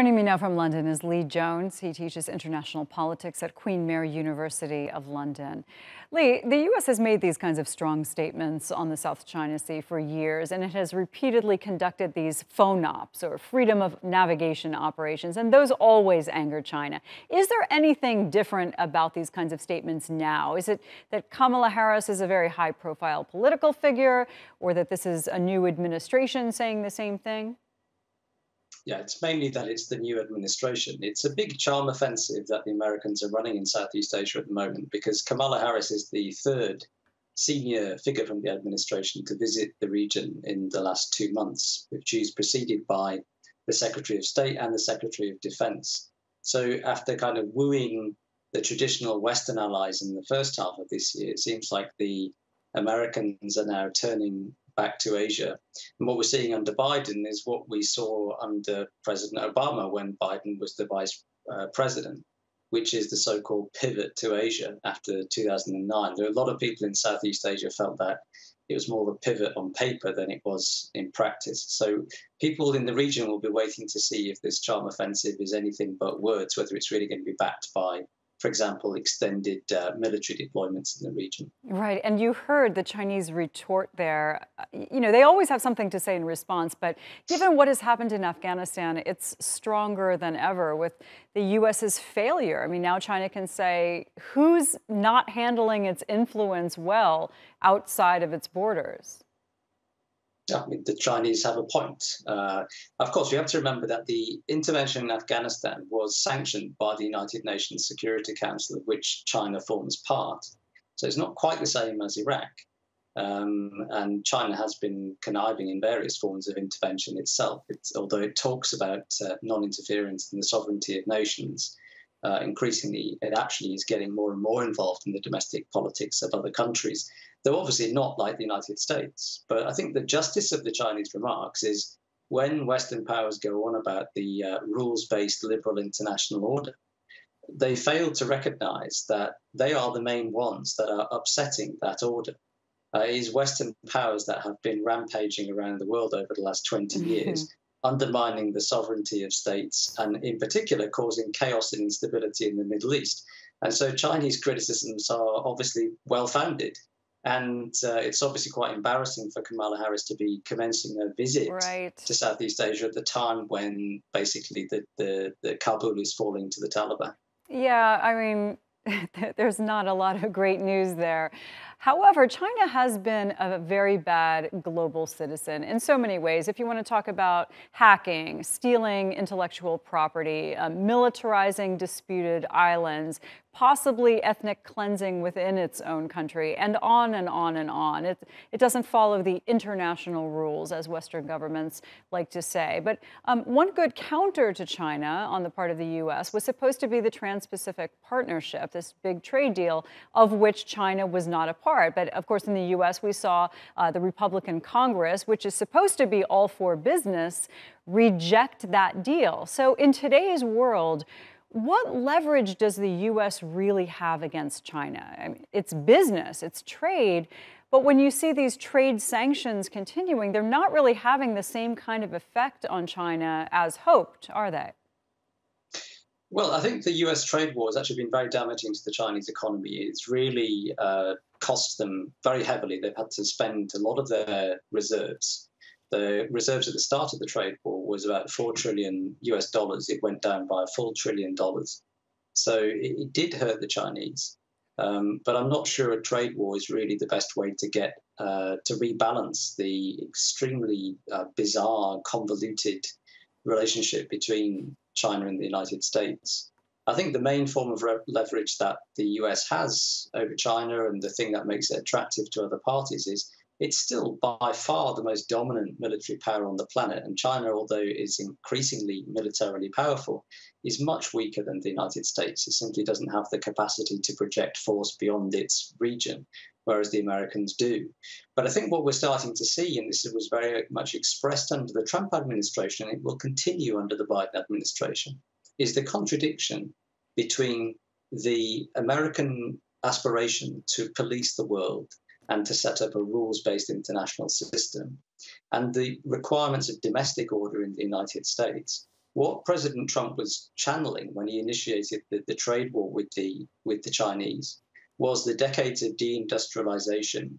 Joining me now from London is Lee Jones. He teaches international politics at Queen Mary University of London. Lee, the U.S. has made these kinds of strong statements on the South China Sea for years, and it has repeatedly conducted these FONOPs, or freedom of navigation operations, and those always anger China. Is there anything different about these kinds of statements now? Is it that Kamala Harris is a very high-profile political figure, or that this is a new administration saying the same thing? Yeah, it's mainly that it's the new administration. It's a big charm offensive that the Americans are running in Southeast Asia at the moment, because Kamala Harris is the third senior figure from the administration to visit the region in the last 2 months, which is preceded by the Secretary of State and the Secretary of Defense. So after kind of wooing the traditional Western allies in the first half of this year, it seems like the Americans are now turning back to Asia. And what we're seeing under Biden is what we saw under President Obama when Biden was the vice president, which is the so-called pivot to Asia after 2009. There are a lot of people in Southeast Asia felt that it was more of a pivot on paper than it was in practice. So people in the region will be waiting to see if this charm offensive is anything but words, whether it's really going to be backed by, for example, extended military deployments in the region. Right, and you heard the Chinese retort there. You know, they always have something to say in response, but given what has happened in Afghanistan, it's stronger than ever with the U.S.'s failure. I mean, now China can say, who's not handling its influence well outside of its borders? I mean, the Chinese have a point. Of course, we have to remember that the intervention in Afghanistan was sanctioned by the United Nations Security Council, of which China forms part. So it's not quite the same as Iraq. And China has been conniving in various forms of intervention itself. Although it talks about non-interference in the sovereignty of nations, increasingly it actually is getting more and more involved in the domestic politics of other countries. Though obviously not like the United States. But I think the justice of the Chinese remarks is when Western powers go on about the rules-based liberal international order, they fail to recognize that they are the main ones that are upsetting that order. It is Western powers that have been rampaging around the world over the last 20 years, undermining the sovereignty of states and in particular causing chaos and instability in the Middle East. And so Chinese criticisms are obviously well-founded. And it's obviously quite embarrassing for Kamala Harris to be commencing her visit to Southeast Asia at the time when basically the Kabul is falling to the Taliban. Yeah, I mean, there's not a lot of great news there. However, China has been a very bad global citizen in so many ways. If you want to talk about hacking, stealing intellectual property, militarizing disputed islands, possibly ethnic cleansing within its own country, and on and on and on. It doesn't follow the international rules, as Western governments like to say. But one good counter to China on the part of the U.S. was supposed to be the Trans-Pacific Partnership, this big trade deal of which China was not a part. But of course, in the U.S., we saw the Republican Congress, which is supposed to be all for business, reject that deal. So in today's world, what leverage does the U.S. really have against China? I mean, it's business, it's trade, but when you see these trade sanctions continuing, they're not really having the same kind of effect on China as hoped, are they? Well, I think the U.S. trade war has actually been very damaging to the Chinese economy. It's really cost them very heavily. They've had to spend a lot of their reserves. The reserves at the start of the trade war was about $4 trillion US. It went down by a full $1 trillion. So it did hurt the Chinese. But I'm not sure a trade war is really the best way to get to rebalance the extremely bizarre, convoluted relationship between China and the United States. I think the main form of leverage that the US has over China, and the thing that makes it attractive to other parties, is it's still by far the most dominant military power on the planet. And China, although it's increasingly militarily powerful, is much weaker than the United States. It simply doesn't have the capacity to project force beyond its region, whereas the Americans do. But I think what we're starting to see, and this was very much expressed under the Trump administration, and it will continue under the Biden administration, is the contradiction between the American aspiration to police the world and to set up a rules-based international system and the requirements of domestic order in the United States. What President Trump was channeling when he initiated the trade war with the Chinese was the decades of deindustrialization,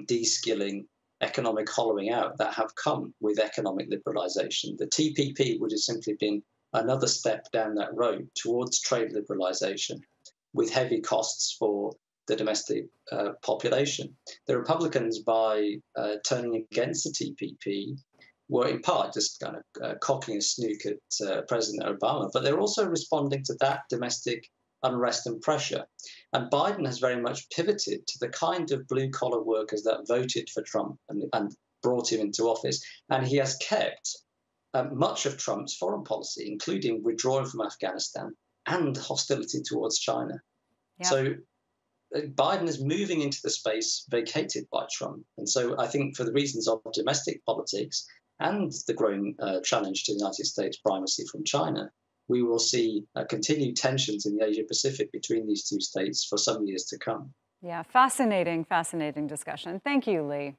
de-skilling, economic hollowing out that have come with economic liberalization. The TPP would have simply been another step down that road towards trade liberalization with heavy costs for the domestic population. The Republicans, by turning against the TPP, were in part just kind of cocking a snook at President Obama, but they're also responding to that domestic unrest and pressure. And Biden has very much pivoted to the kind of blue-collar workers that voted for Trump and brought him into office. And he has kept much of Trump's foreign policy, including withdrawing from Afghanistan and hostility towards China. Yeah. So Biden is moving into the space vacated by Trump. And so I think for the reasons of domestic politics and the growing challenge to the United States primacy from China, we will see continued tensions in the Asia-Pacific between these two states for some years to come. Yeah, fascinating, fascinating discussion. Thank you, Lee.